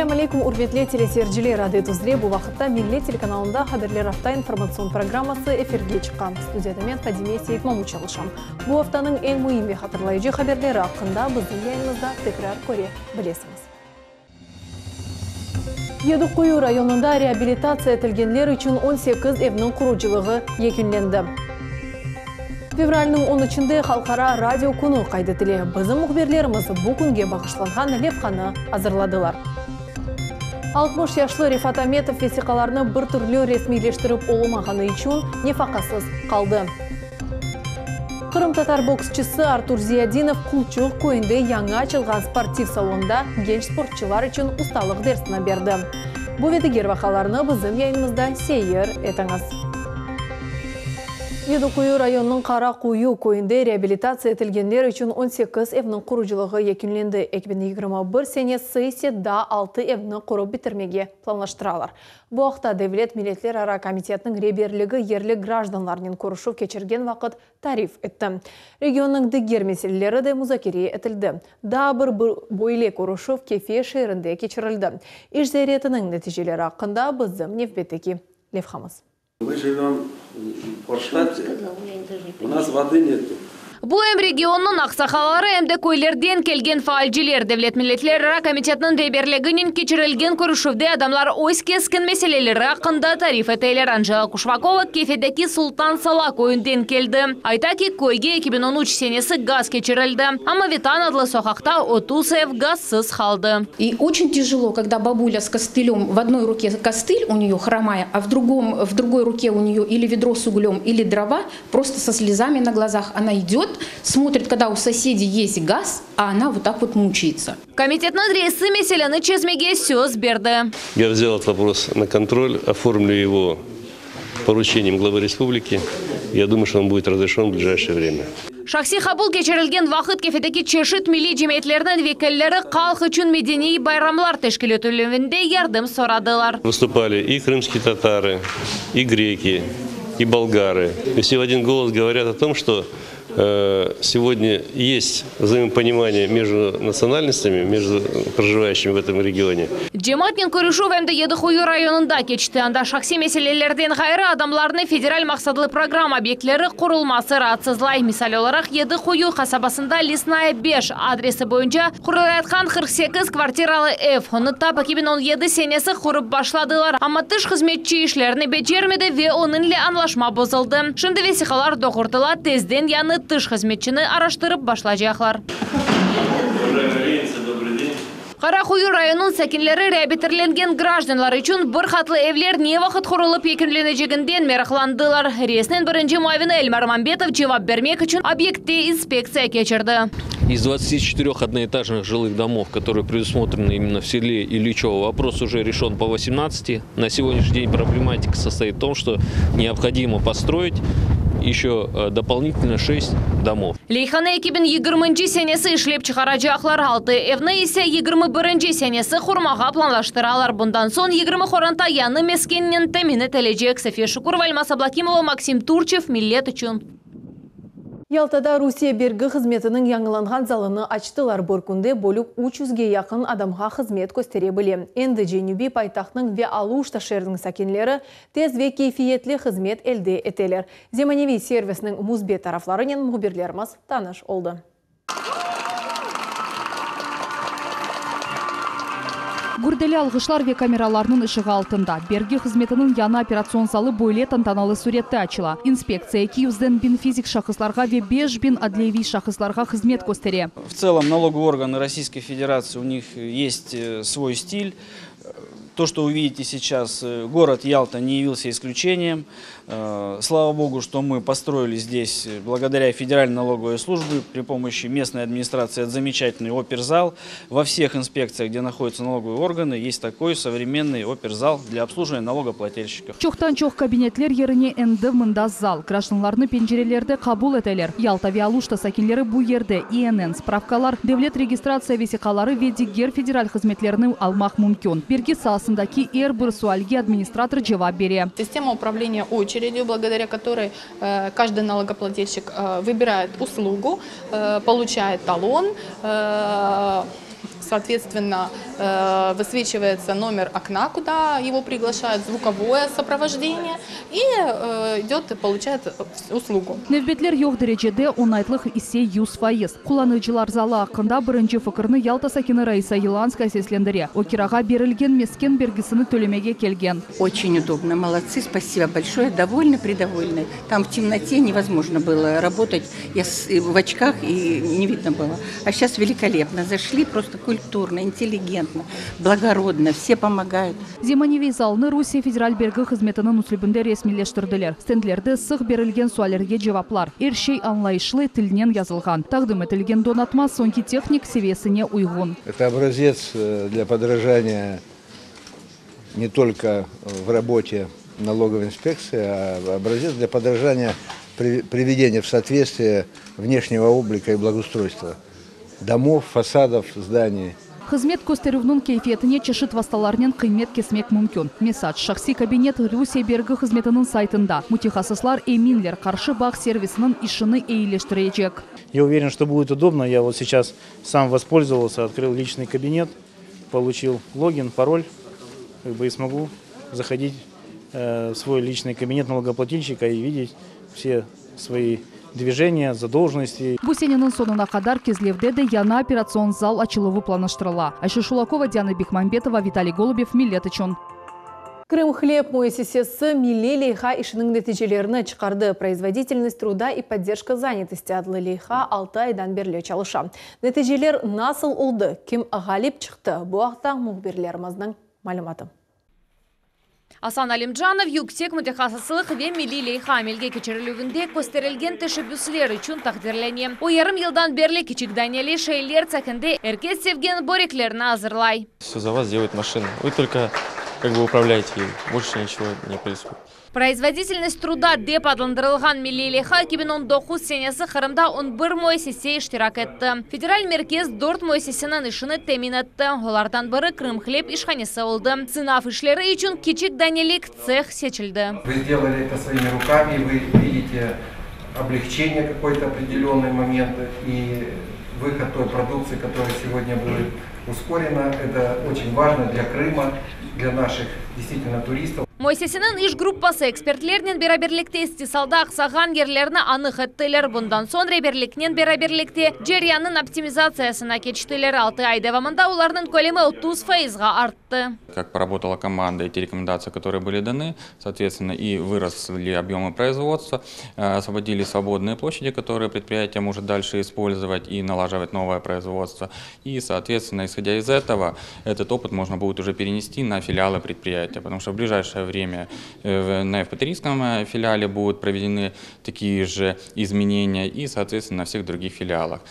Ассаламу алейкум, урветле телесерджілер адетузле бұл вақытта Милли телеканалында Хаберлер Авта информацион программасы эфирге чыққан. Студияда мен Фадиме Сейтмаму чалышам. Бұл аптаның ең мұйымбе хатырлайжы хаберлері ақында біздің яйымызда текрар көре білесіңіз. Едіқұйы районында реабилитация етілгенлер үшін 18 евнің құруcılığı екінленді. Февральның 13-інде халқара радио күні қайдытыле. Біздің мұхберлеріміз бұл күнге бағышланған левханы азырладылар. 60 яшлы Рифат Аметов весиқаларны бір түрлі ресмилештіріп олымағаны үшін нефақасыз қалды. Қырым татар боксчысы Артур Зиядинов Құлчық көйінде яңа açылған спортив салонда genç спортчылар үшін ұсталық дерсіна берді. Бұл ведігер вақаларны біздің яйынымызда сейір етіңіз. Едіқұйы районның Қара Құйы көйінде реабилитация етілгендер үшін 18 евнің құруcılığı екінленді. 2021 сене сессия да 6 евні құрып бітірмеге планлаштыралар. Бұл ақта Devlet Milletler Ara Комитетінің реберлігі ерлік гражданларының көрішіп кечерген вақыт тариф етті. Регионның дігер меселелері де музакире етілді. Да бір бойле көрішіп кефе шерінде кечірілді. Іш зәретінің нәтижелері ақында біздің нефбеттеки левхамыз. Мы живем в Форштадте, у нас воды нету. Бұл регионның ақсақалары әмді көйлерден келген фаалжилер. Devlet Milletler Ara Комитетінің реберлігінен кечірілген көрішівде адамлар ойс кескен мәселелері ақында тариф етейлер. Анжела Кушвакова кефедеки Султан Сала көйінден келді. Айта ки көйге 2013 сенесі газ кечірілді. Ама Витан адлы соқақта 30 ев газсыз қалды. И очень тяжело, когда бабуля с костылем, в одной руке костыль у нее хромая, а в другой руке у нее или ведро с углем, или дрова, просто со слезами на глазах она идет, смотрит, когда у соседей есть газ, а она вот так вот мучается. Комитетный рейсы меселены чезмеге сөз берді. Я взял этот вопрос на контроль, оформлю его поручением главы республики. Я думаю, что он будет разрешен в ближайшее время. Шахси хабул кечерілген вақыт кефедеки чешет милли жеметлерінің векеллері қалқ үшін медени байрамлар тешкіл өтілімінде ярдым сорадылар. Выступали и крымские татары, и греки, и болгары. И все в один голос говорят о том, что сегодня есть взаимопонимание между национальностями, между проживающими в этом регионе. Жематнин көрішу вәмді Едіқұйы районында кечті. Анда шақси мәселелерден ғайры адамларны федераль мақсадлы программа объектлері құрылмасы раатсызлай. Мисал оларақ Едіқұйы қасабасында Лесная 5 адресі бойынша құрылайатқан 48 квартиралы эв. Оны тап 2017 сенесі құрып башладылар. Аматтыш қызметчі ішлеріні бечермеді ве онынле анлашма бозылды. Шынды весиқалар доғыртыла тезден яны тыш қызметчіні араштырып башлажақлар. Қарақұйы районын сәкінлері реабилитирленген гражданлар үшін бір хатлы евлер не вақыт құрылып екінленежігінден мерақландылар. Реснен бірінші муавины Эльмар Мамбетов жауап бермек үшін объектте инспекция кечірді. Из 24 одноэтажных жилых домов, которые предусмотрены именно в селе Ильичево, вопрос уже решен по 18. На сегодняшний день проблематика состоит в том, что необходимо построить еще дополнительно 6 домов. Лейханы 2020 сенесі ішлеп чықарачақлар 6 евны есе 21 сенесі құрмаға планлаштыралар. Бұндан сон 20 хоранта яны мескеннен тәмені тәлежек. София Шукурова, Альмас Аблакимова, Максим Турчев, Миллет үшін. Ялтада Русия бергі қызметінің яңыланған залыны ачтылар. Боркунде болук 300-ге яқын адамға қызмет көстере біле. Енді Женюби пайтақтың ве алушта шердің сәкенлері тез ве кейфиетлі қызмет әлде етелер. Земаневи сервисінің музбет тарафларынан мұхберлеріміз таныш олды. Гүрделі алғышлар ве камераларының ұшығы алтында. Бергі қызметінің яна операцион залы бойле тантаналы суретті ачыла. Инспекция Киевзден бин физик шақысларға ве 5 бин адлеви шақысларға қызмет көстере. В целом налоговые органы Российской Федерации, у них есть свой стиль. То, что вы видите сейчас, город Ялта не явился исключением. Слава Богу, что мы построили здесь, благодаря Федеральной налоговой службе, при помощи местной администрации, замечательный оперзал. Во всех инспекциях, где находятся налоговые органы, есть такой современный оперзал для обслуживания налогоплательщиков. Чоқтан-чоқ кабинетлер еріне әнді мындас зал. Гражданларны пенжерелерді қабул етелер. Ялта виалушта сакинлері бұ ерді ИНН справкалар, Devlet регистрация весиқалары ведигер федераль қызметлерінің алмақ мүмкін. Берге саласындаки бір суальге администратор жауап бере. Система управления очередью, благодаря которой каждый налогоплательщик выбирает услугу, получает талон, соответственно, высвечивается номер окна, куда его приглашают, звуковое сопровождение, и идет и получает услугу. Невбетлер yok derecede onaytlıq ise 100 %. Kullanıcılar zалы hakkında birinci fikrini Yalta sakini Раиса Еланская seslendire. O kiraga berilgen mesken belgisini tölemege kelgen. Очень удобно, молодцы, спасибо большое, довольны, придовольны. Там в темноте невозможно было работать, я в очках и не видно было. А сейчас великолепно, зашли просто культурно, интеллигентно, благородно, все помогают. Земаневей залны Rusya Federal Bergi Hizmetinin üslubunda resmileştirdiler. Stendlerde sık berilgen suallerge cevaplar. Her şey anlayışlı tilinden yazılgan. Takdim etilgen donatma sonki teknik seviyesine uygun. Это образец для подражания не только в работе налоговой инспекции, а образец для подражания приведения в соответствие внешнего облика и благоустройства домов, фасадов, зданий. Hizmet gösteruvnun keyfiyetine çeşit vastalarının kıymet kesmek mümkün. Mesaj, şahsi kabinet Rusya Bergi Hizmetinin saytında. Mutaxassislar eminler karşı bağ servisinin işini iyileştirecek. Я уверен, что будет удобно. Я вот сейчас сам воспользовался, открыл личный кабинет, получил логин, пароль, и смогу заходить в свой личный кабинет налогоплательщика и видеть все свои движения, задолженности. Bu senenin sonuna kadar Kizlev'de de yana operasyon zal açılığı planlaştırıla. Ayşe Şulakova, Diana Bikmanbetova, Vitaliy Golubov, Millet için. Крымхлеб муэссесесі Милли Лейха işinin нәтижелерін çıkardı. Производительность труда и поддержка занятости adlı Лейха 6 aydan beri çalışa. Нәтижелер nasıl oldu? Kim galip çıktı? Bu haqda muhbirlerimizдің malumatı. Асан Алимджанов yüksek mütehassıslık ve Milli Leyha amelge geçirilüğünde gösterilgen teşebbüsler için takdirleniyor. O yarım yıldan beri küçük Danieli şeyler çekinde herkes sevgen böreklerini hazırlay. Все за вас делает машина. Вы только управляете ей. Больше ничего не происходит. Производительность труда деп adlandırılgan Milli Leyha 2019 senesi Kırım'da 11 müessese iştirak etti. Federal merkez 4 müessesinin işini temin etti. Onlardan biri Krımxleb işhanesi oldu. Sınav işleri için küçük Danielik цех seçildi. Вы сделали это своими руками, вы видите облегчение какой-то определенный момент и выход той продукции, которая сегодня будет ускорена. Это очень важно для Крыма, для наших действительно туристов. Müessesinin iş gruppası ekspertlerinin beraberlikte istisalda aksagan yerlerini anık ettiler. Bundan sonra birlikten beraberlikte ceryanın optimizasiyasına geçtiler. 6 ay devamında onların kölemi 30%'ga arttı. Как поработала команда и те рекомендации, которые были даны, соответственно, и выросли объемы производства, освободили свободные площади, которые предприятие может дальше использовать и налаживать новое производство. И, соответственно, исходя из этого, этот опыт можно будет уже перенести на филиалы предприятия, потому что в ближайшее время на Евпаторийском филиале будут проведены такие же изменения и, соответственно, на всех других филиалах.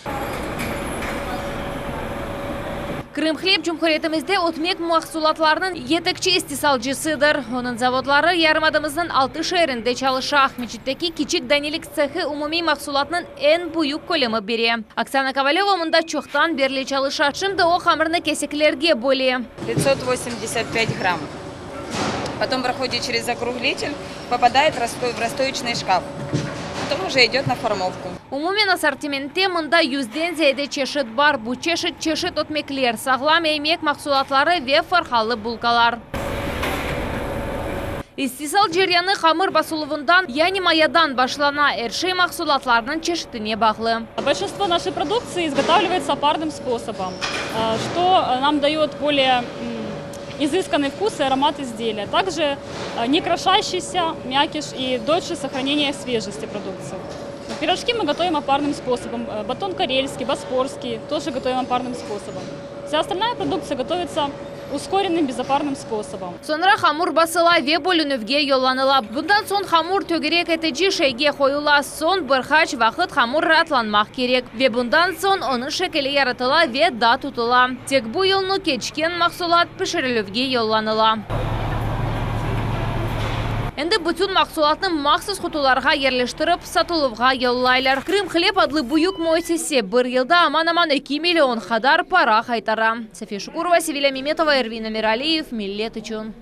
Krımxleb Cumhuriyetimizde otmek mahsulatlarının yetekçi istisalcısıdır. Onun zavodları yarımadımızın 6 şehrinde çalışır. Meçitteki küçük Danielik цехы umumi mahsulatının en büyük kolemi biri. Oksana Kovalyova bunda çoktan beri çalışır. Şimdi o hamurunu kesiklerge bölüyor. 585 грамм. Потом проходит через закруглитель, попадает в расстоечный шкаф. Потом уже идет на формовку. Umumen asortimente mında 100'den ziyade çeşit var. Bu çeşit otmekler, sağlam emek mahsulatları ve farhalı bulkalar. İstisal ceryanı hamur basılığından, yani mayadan başlana her şey mahsulatlarının çeşitine bağlı. Большинство нашей продукции изготавливается парным способом, что нам дает более изысканный вкус и аромат изделия. Также не крошащийся мякиш и дольше сохранение свежести продукции. Пирожки мы готовим опарным способом. Батон карельский, боспорский тоже готовим опарным способом. Вся остальная продукция готовится ускоренным безопарным способом. Sonra hamur basıla ve bölünüvge yollanıla. Bundan son hamur tögerek etici şeyge koyula. Son birkaç vakit hamur ratlanmak gerek. Ve bundan son onun şekli yaratıla ve da tutula. Tek bu yolunu keçken mahsulat pişirilüvge yollanıla. Endi bütün mahsulatını maxsus kutularga yerleştirip satılıvga yollaylar. Krımxleb adlı büyük müessese bir yılda aman 2 milyon kadar para kaytara. Safiye Şukurova, Sevilla Memetova, Ervin Amiraliyev, Millet için.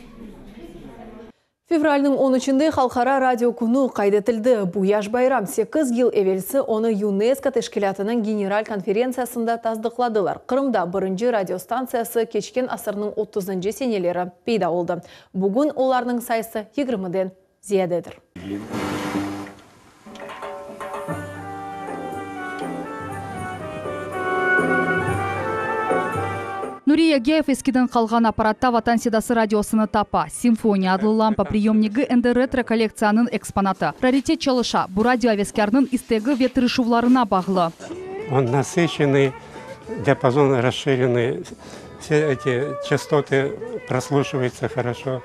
Февральның 13-нде халқара радио күні қайдетілді. Буяш байрам 8 ел эвелсі оны ЮНЕСКО тәшкилатының генераль конференциясында таздықладылар. Қырымда бірінші радиостанциясы кечкен асырның 30-нчы сенелері пейда olды. Бүгін оларның сайысы 20-ден зиядедір. Нурия Геев ескиден қалған аппаратта Ватан седасы радиосыны тапа. Симфония адлы лампа приемнигі энді ретро коллекцияның экспонаты. Раритет чалыша бұл радиовескердің истегі ветрышувларына бағылы. Он насыщенный, диапазон расширенный, все эти частоты прослушиваются хорошо,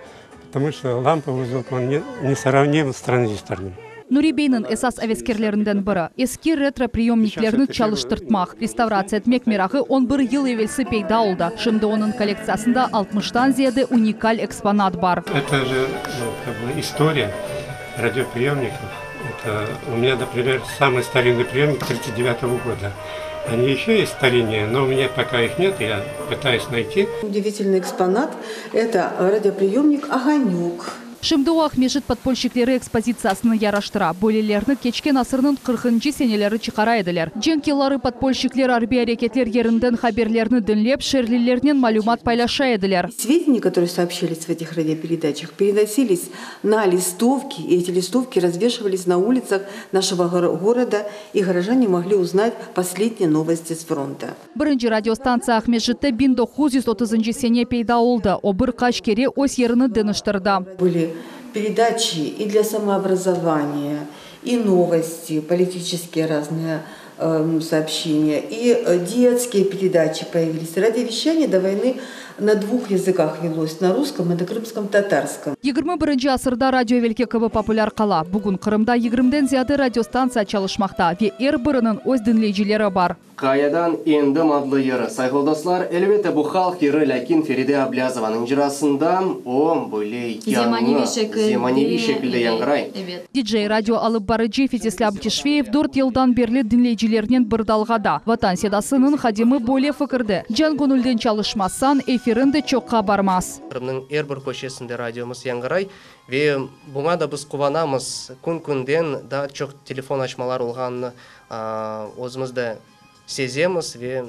потому что ламповый звук он несравним с транзисторным. Нури Бейнің эсас авескерлерінден бірі. Eski ретро приемниклеріні çalıştırtмақ. Реставрация етмек мерағы 11 ел евелсі пейда олды. Шымды оның коллекциясында 60-тан зияды уникаль экспонат бар. Это же история радиоприемников. Это у меня, например, самый старинный приемник 1939 года. Они еще есть стариннее, но у меня пока их нет, я пытаюсь найти. Удивительный экспонат – это радиоприемник «Огонек». Шымдуақ межіт подпольщиклері экспозициясыны яраштыра. Бөлелерні кечкен асырның 40-нчы сенелері чықара еділер. Дженкелары подпольщиклер арби әрекетлер ерінден хаберлерні дінлеп, шерлилерінен малюмат пайлаша еділер. Сведения, которые сообщались в этих радиопередачах, переносились на листовки, и эти листовки развешивались на улицах нашего города, и горожане могли узнать последние новости с фронта. Бірінші радиостанция межітті 1930-нчы сене пейда олды. Обыр қашкере ось еріні дыныштырды. Были передачи и для самообразования, и новости, политические разные сообщения, и детские передачи появились. Радиовещание до войны на 2 языках велось, на русском и на крымском татарском. 21-нчы асырда радио велке кыбы популяр қала. Бүгін Қырымда 20-ден зияды радиостанция чалышмақта. Ве бір-бірінің өз дінлейжілері бар. Қаядан ендім адлы ері. Сайғылдаслар, әлбетті бұл халық ері Ләкин Фериде Аблязованың жырасында он бөлей яңы, земаневи шекілді яңғырай. Диджей радио алып бары Джефит Ислам Тишвеев 4 елдан берлі дінлейжілерінен бір далғада. Ватан седасының хадимы боле фікірді. Жан көңілден чалышмасан, эфирінде чоққа бармас. Қырымның бір көшесінде радиомыз яңғырай. Ве бұңа да біз қуанамыз. Күн-күнден да чоқ телефон ашмалар олғанны өзімізді сеземіз ве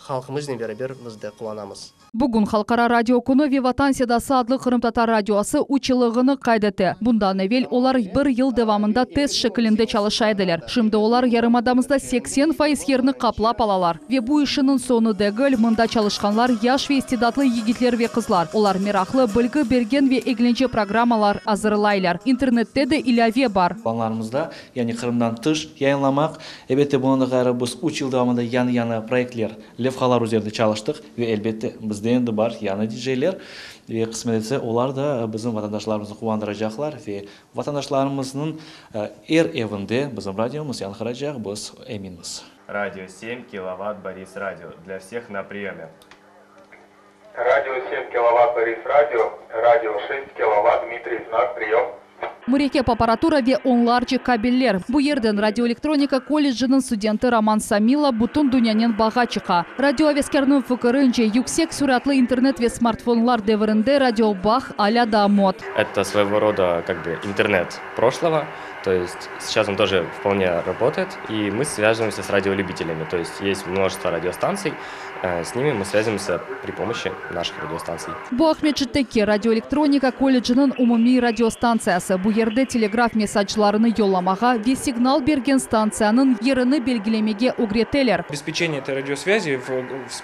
халқымыздың бәрі бізді қуанамыз. Бүгін халқара радио күні Ватан седасы адлы Қырым татар радиосы учылығыны қайдеті. Бұндан әвел олар 1 ел девамында тест шекілінде чалышайдылар. Шымды олар ярымадамызда 80% еріні қаплап алалар. Ве бұ ішінің соны дәгіл мұнда чалышқанлар яш ве истидатлы егитлер ве қызлар. Олар мерақлы білгі берген ве егленче программалар азырлайлар. Интернетте де илаве бар. Планларымызда, яғни Қырымдан тыш яйынламақ. Әбетте бұны ғайры біз 3 ел девамында яны проектлер, левхалар üzerinde çalıştık ve elbette biz енді бар яны диджейлер. Қысметесе олар да біздің ватандашларымызды қуандырacaklar ve ватандашларымыздың evinde bizim радиомыз яңғырacak біз әминміз. Радио 7 киловатт Борис радио для всех на приеме. Радио 7 киловатт Борис радио, радио 6 киловатт Дмитрий знак прием. Мурекеп аппаратура ве онларчы кабеллер. Бу ерден радиоэлектроника колледжінің студенті Роман Самила бутун дунянен баға чыға. Радиовескерінің фікірінше юксек суратлы интернет ве смартфонлар девірінде радиобах аля да мод. Это своего рода интернет прошлого. То есть сейчас он тоже вполне работает, и мы связываемся с радиолюбителями. То есть есть множество радиостанций, с ними мы связываемся при помощи наших радиостанций. Бу Ахметшиттеки радиоэлектроника колледжінің умуми радиостанциясы. Бу ерде телеграф месседжларыны йолламаға ве сигнал берген станцияның еріні белгілемеге угретелер. Обеспечение этой радиосвязи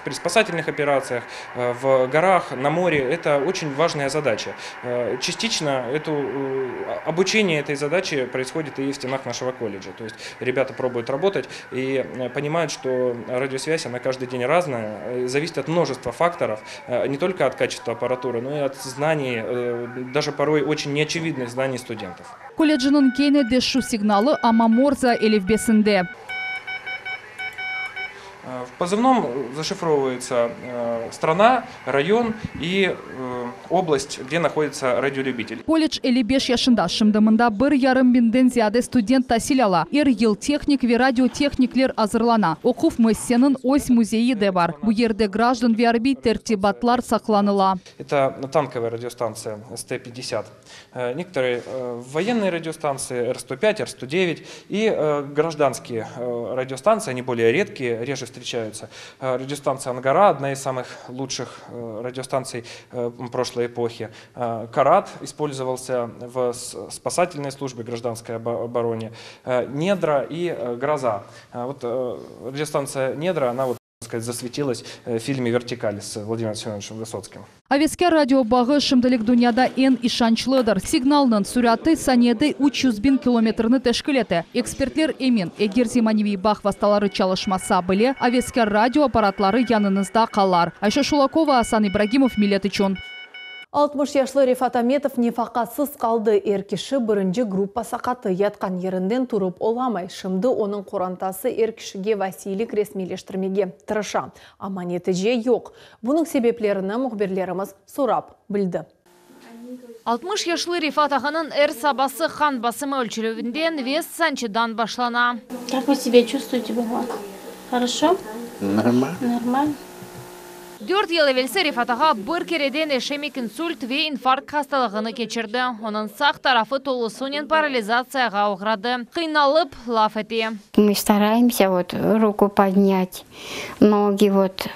при спасательных операциях, в горах, на море – это очень важная задача. Частично обучение этой задачи происходит и в стенах нашего колледжа. То есть ребята пробуют работать и понимают, что радиосвязь, она каждый день разная, зависит от множества факторов, не только от качества аппаратуры, но и от знаний, даже порой очень неочевидных знаний студентов. Колледжінің кейне дешу сигналы ама морза элифбесінде. В позывном зашифровывается страна, район и область, где находится радиолюбитель. Колледж 55 yaşında шымдымында 1,5 миңден зияде студент тәсіл ала. Ел техник ве радиотехниклер азырлана. Оқуф Мессенің ось музейі де бар. Бу ерде граждан ве тертибатлар сақланыла. Это танковая радиостанция СТ-50. Некоторые военные радиостанции Р-105, Р-109 и гражданские радиостанции, они более редкие, реже встречаются. Радиостанция Ангара, одна из самых лучших радиостанций прошлой эпохи. Карат использовался в спасательной службе, гражданской обороне. Недра и Гроза. Вот радиостанция Недра, она засветилась в фильме «Вертикаль» с Владимиром Семеновичем Высоцким. Авеске радиобағы шымдылық дүнияда ен ишанчлыдыр. Сигналның сүраты санеды 300 000 километрны тәшкілеті. Экспертлер емін, егер зиманеви бақ васталары чалышмаса біле, авеске радио аппаратлары янынызда қалар. Айша Шулакова, Асан Ибрагимов, Милетичон. 60 яшлы Рифат Аметов нефақатсыз қалды. Еркіші бірінші группа сақаты ятқан ерінден тұрып оламай. Шымды оның қорантасы еркішіге Василик ресмилештірмеге тырыша. Ама нәтиже жоқ. Бұның себеплеріні мұхберлеріміз сұрап білді. 60 яшлы Рифат ағының әр сабасы хан басымы өлчілігінден вес санчыдан башлана. Как вы себя чувствуете, Богдан? Хорошо? Нормально. Нормально. 4 ел evvelsi Rifat ağa bir kereden eşemik insult ve infarkt hastalığını geçirdi. Onun sağ tarafı tolusunen парализацияға uğradı. Қиналып лaf etti. Мы стараемся вот руку поднять, ноги вот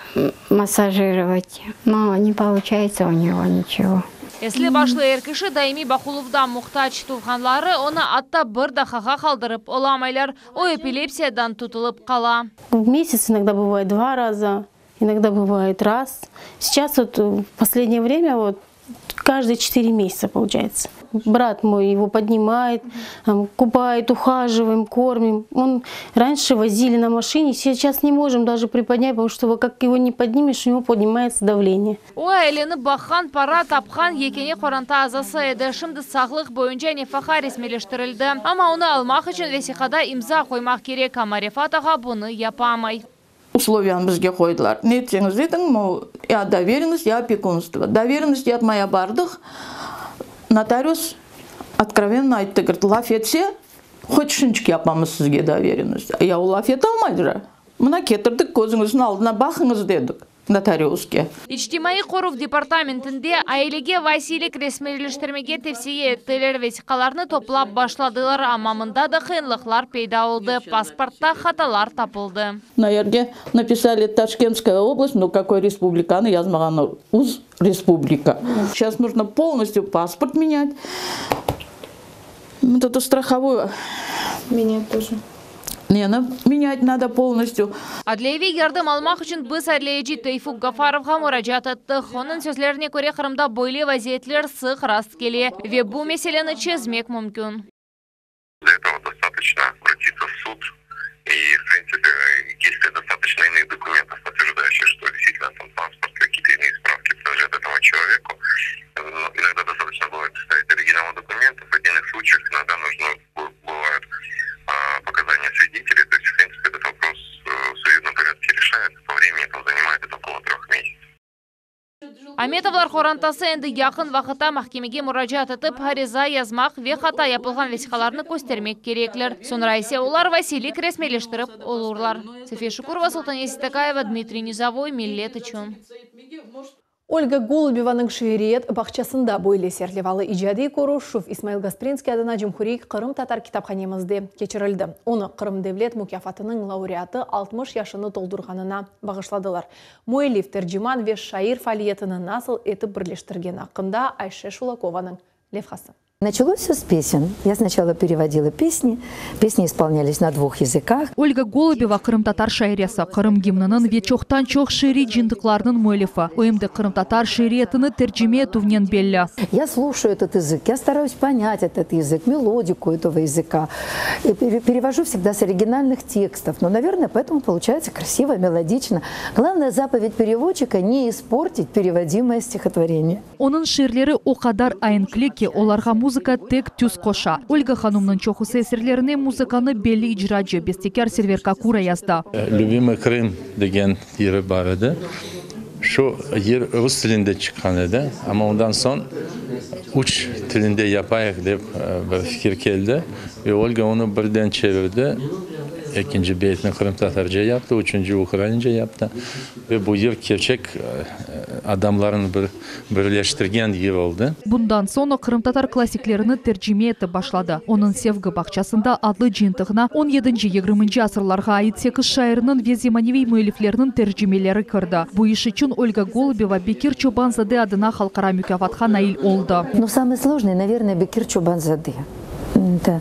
массажировать, но не получается у него ничего. Esli başlı erkişi daimi bakıluvda muhtaç tuğanları onu atta bir dahağa kaldırıp olamaylar. O epilepsiyadan tutulup kala. В месяц иногда бывает 2 раза. Иногда бывает раз. Сейчас вот в последнее время вот каждые 4 месяца получается. Брат мой его поднимает, купает, ухаживаем, кормим. Он раньше возили на машине, сейчас не можем даже приподнять, потому что как его не поднимешь, у него поднимается давление. O elini bakan para tapkan yekeni koranta azası edi. Şimdi sağlık boyunca nefaka resmileştirildi. Ama onu almak için vesikada imza koymak gerek ama Rifat ağa bunu yapamay. Условияны бізге қойдылар. Не етсеңіз дедің, я доверенность, я опекунство. Доверенность етмая бардық. Нотариус откровенно айтты, говорит, лаф етсе, хоть шынчки yapамыз сізге доверенность. Я ол лаф ете алмайды жа. Мына кетірдік, көзіңіздің алдына бақыңыз дедік. Notariusке. İçtimai Qoruv departamentinde ailege Vasilik resmileştirmege tevsiye ettiler vesikalarını toplap başladılar ama mında da kıyınlıklar peyda oldu. Pasportta hatalar tapıldı. Наверное, написали Ташкентская область, но какой республиканы, я знала, УЗ республика. Сейчас нужно полностью паспорт менять. Вот эту страховую. Меня тоже. Менять надо полностью. Adliyevi yardım almak için biz adliyeci Teyfuk Gafarov'a müracaat ettik. Onun sözlerine göre Kırım'da böyle vaziyetler sık rast geliyor ve bu meseleni çözmek mümkün. Для этого достаточно обратиться в суд, и, в принципе, если достаточно иных документов, подтверждающих, что действительно там паспорт, какие-то иные справки принадлежат этому человеку, иногда достаточно бывает представить оригиналы документов, в отдельных случаях иногда нужно бывают показания свидетелей, то есть, в принципе, этот вопрос в судебном порядке решается, по времени это занимает это около 3 месяцев. Аметовлар қорантасы енді яқын вақытта mahkemege müracaat etip ariza yazmak ve hata yapılgan vesikalarını göstermek gereklер. Sonra ise ular Vasilik resmileştirip olurlar. София Шукурова, Султан Еситакаева, Дмитрий Низовой, Милет үшін. Ольга Голубеваның шириет бақчасында бойлы серлевалы ижади Корушев Исмаил Гаспринский адына Жумхурик Қырым татар китапханемізде кечірілді. Оны Қырым Девлет мукафатының лауреаты 60 яшыны толдырғанына бағышладылар. Муэлиф терджиман ве шаир фалиетінің насыл етіп бірлештірген ақында Айше Шулакованың левхасы. Началось все с песен. Я сначала переводила песни. Песни исполнялись на 2 языках. Ольга Голубева Қырым татар шайриясы. Қырым гимнының вечоқтан чоқ шири жиндықларының мөлифі. Ойымды Қырым татар шайриетіні терджиме тувнен белі. Я слушаю этот язык. Я стараюсь понять этот язык, мелодику этого языка. И перевожу всегда с оригинальных текстов. Но, наверное, поэтому получается красиво, мелодично. Главная заповедь переводчика – не испортить переводимое стихотворение. Onun şiirleri o kadar ayınklы ki, olarga музыка тек түз коша. Ольга ханумның чохусы эсерлеріне музыканы белі ижраджы Бестекер Серверка Кура язды. Любимый Крым деген ері бар еді. Şu yer Rus tilinde çıkan edi. Ama ondan son uç tilinde yapayık deyip bir fikir geldi. Ve Olga onu birden çevirdi. İkinci beytini Kırım Tatarca yaptı, üçüncü Ukraynaca yaptı. Ve bu yer gerçek adamların birleştirgen yer oldu. Bundan sonra Kırım Tatar klasiklerini tercüme etti başladı. Onun Sevgi Bahçasında adlı jintığına 17-20 asırlarga ait 8 şairinin ve zemanevi müelliflerinin tercümeleri kırdı. Bu iş için Ольга Голубева Бекир Чубанзаде adına халқара mükafatқа nail oldu. Но самое сложное, наверное, Бекир Чубанзаде. Это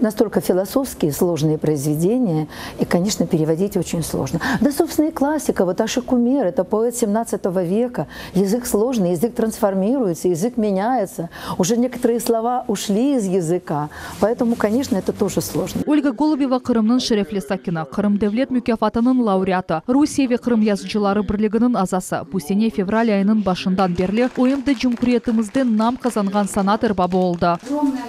настолько философские, сложные произведения, и, конечно, переводить очень сложно. Да, собственно, и классика, вот Ашик Умер, это поэт 17 века, язык сложный, язык трансформируется, язык меняется, уже некоторые слова ушли из языка, поэтому, конечно, это тоже сложно. Ольга Голубева Кырымның шерефлі сакина, Кырым Девлет мүкафатының лауреаты, Русия ве Кырым yazıcылары бірлігінің азасы. Bu sene fevral ayının başından beri ОМД Cumhuriyetimizde nam kazanған санат ырбабы oldu.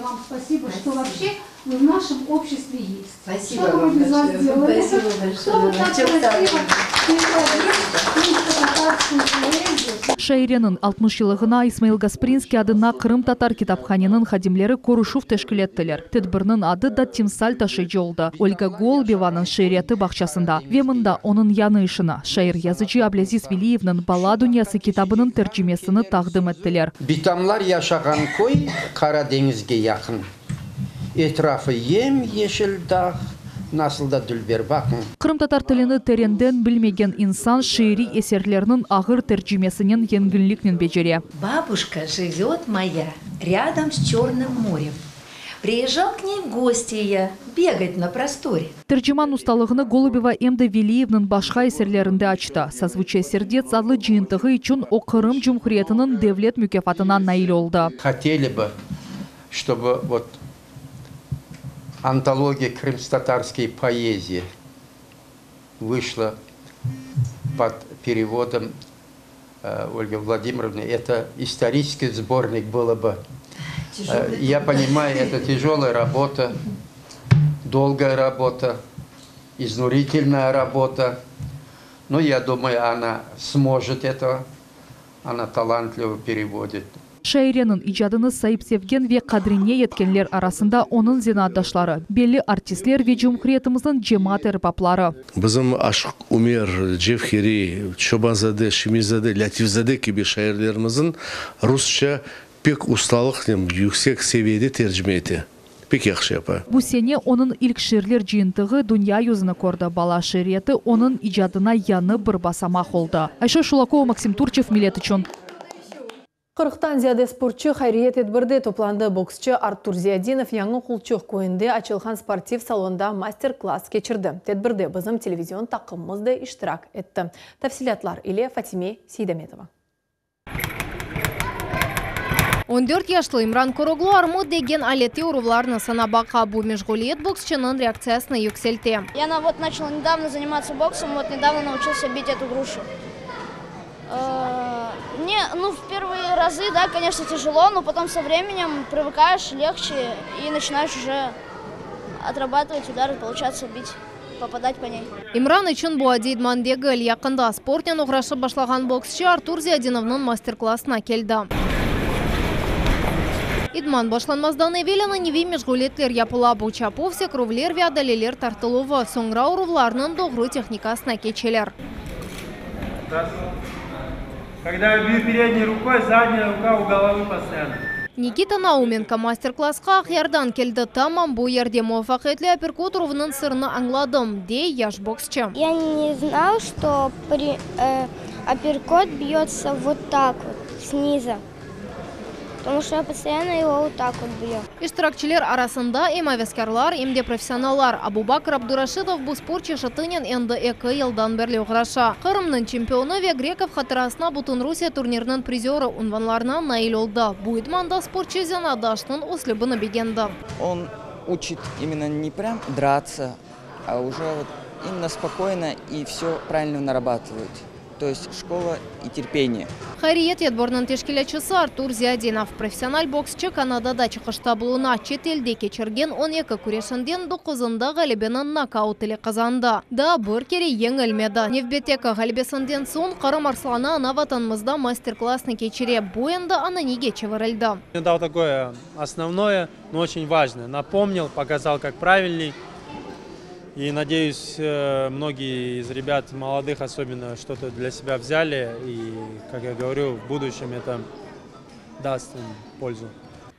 Вам спасибо, что вообще вы в нашем обществе есть. Спасибо что вам вы без вас большое. делали? Спасибо большое. Что вы так красиво татарскую поэзию. Шаиренің 60 yılығына Исмаил Гаспринский адына Кырым Татар китапханенің хадимлері Корушув тәшкілеттілер. Тедбірінің ады да Тимсаль ташыйчы oldu. Ольга Голубеваның шаиреті бақшасында. Вемында оның яны ішіні шаир yazıcı Аблязиз Велиевнің Бала Дүниясы китабының тәржімесіні тағдым еттілер. Битамлар yaşagan koy Karadeniz'e yakın. Etrafı yem yeşil dağ. Nasıl da dülber bakın. Kırım Tatar тіліні теренден білмеген инсан шири эсерлерінің ағыр тәржімесінен енгінлікнен бежере. Бабушка живет моя рядом с Черным морем. Приезжал к ней в гости я бегать на просторе. Тәржіман ұсталығыны Голубева Эмді Велиевнің башқа эсерлерінде açtı. Созвучие сердец adlı жиынтығы үшін о Кырым Cumhuriyeti'nin devlet mükafatına nail oldu. Хотели бы, чтобы вот антология крымско-татарской поэзии вышла под переводом Ольги Владимировны. Это исторический сборник было бы. Я понимаю, это тяжелая работа, долгая работа, изнурительная работа. Но я думаю, она сможет это. Она талантливо переводит. Шаиренің icadını sayıp sevgen ve kadrine yetkenler arasında onun zinadaşları, belli artistler ve Cumhuriyetimizin cemaat erbapları. Bizim Aşık Umar, Cevheri, Çobanzade, Şimizade, Latifzade gibi şairlerimizin Rusça pek ustalık, yüksek seviyede tercüme etti. Pek yaxşı yapar. Bu sene onun ilk şiirler jиынтығы dünya yüzünü kordu. Bala şiiriyeti onun icadına yanı bir basamak oldu. Ayşe Şulakova, Максим Турчев, Millet için. 40-тан зияде спортчы хайриет етбірді топланды. Боксчы Артур Зиядинов яңы құлчық көйінде açılған спортив салонда мастер-класс кечірді. Тедбірді бізім телевизион тақымымызды иштирак етті. Тәфсилатлар ile Фатиме Сейдаметова. 14 yaşlı İmran Koroglu armut деген алети уруларны санабақа. Bu межгулиет боксчының реакциясını yükseltti. Я вот начал недавно заниматься боксом, вот недавно научился бить эту грушу. Мне, в первые разы, да, конечно, тяжело, но потом со временем привыкаешь, легче и начинаешь уже отрабатывать удары, получаться бить, попадать по ней. Имран үшін bu adi idmandегі якында спортнен уғрашы башлаған боксчы Артур Зиядиновның мастер-классына келді. Идман башланмаздан evvelana неви межгулетлер yapıla bu çapovse kruvler ve adaleler tartıluvы, sonra uruvlarının doğru техникасына keçeler. Когда я бью передней рукой, задняя рука у головы постоянно. Никита Науменко мастер-классқа Ақярдан келді. Тамам bu yerде muvaffaqiyetli апперкот uruvының сырını аңладым, дей яш боксчы. Я не знал, что апперкот бьется вот так вот, снизу. Потому что я постоянно его вот так вот бью. İştirakçiler arasında hem aveskарлар, hem de profesyonallar. Абубакр Абдурашидов bu sport çeşitinin endi 2 yıldan beri uğraşa. Kırımның чемпионы ve Grekov hatırasına Butun Rusiya turnirinin prizörü unvanlarına nail oldu. Bu idmanda sportçı Zenadaş'ın uslubunu beğendi. Он учит именно не прям драться, а уже вот именно спокойно и все правильно нарабатывать. то есть школа и терпение. Хайриет ятборның тешкилячысы Артур Зиадинов. Профессиональ боксчы Канадада чықышта болуна чет елде кечерген 12 күрешінден 9-ында ғалібенің нокаут тілі қазанды. Да бір кере еңілмеді. Невбетека ғалібесінден соң Қарым Арсланы ана ватанымызда мастер-классны кечере. Бойында ана неге чеварылды. Я дал такое основное, но очень важное. Напомнил, показал, как правильней. И надеюсь, многие из ребят, молодых особенно, что-то для себя взяли. И, как я говорю, в будущем это даст им пользу.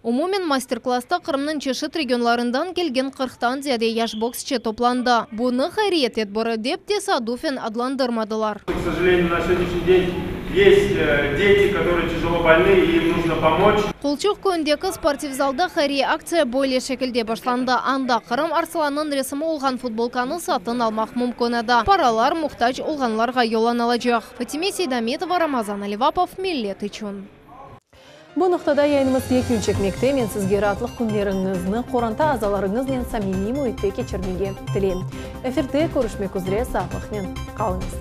Умумен мастер-класста Қырымның чешет регионларындан келген 40-тан зияде яш боксчы топланды. Бұны Хайриет етборы деп тесадуфен адландырмадылар. К сожалению, на сегодняшний день есть дети, которые тяжело больны, и им нужно помочь. Қолчуқ көндегі спортив залда Хайрия акция бойле шекілде башланды. Анда Қарым Арсланның ресімі олған футболканы сатын алмақ мүмкін еді. Паралар мұқтаж олғанларға йолан алacak. Фатиме Сейдаметова, Рамазан Аливапов, Миллет үшін. Бұл нұқтада яйнымыз екін чекмекте мен сізге ратлық күндеріңізні қоранта азаларыңыз мен самими мұйытте кечірмеге тілейм. Эфирде көрішмек үзіре сағықмен қалыңыз.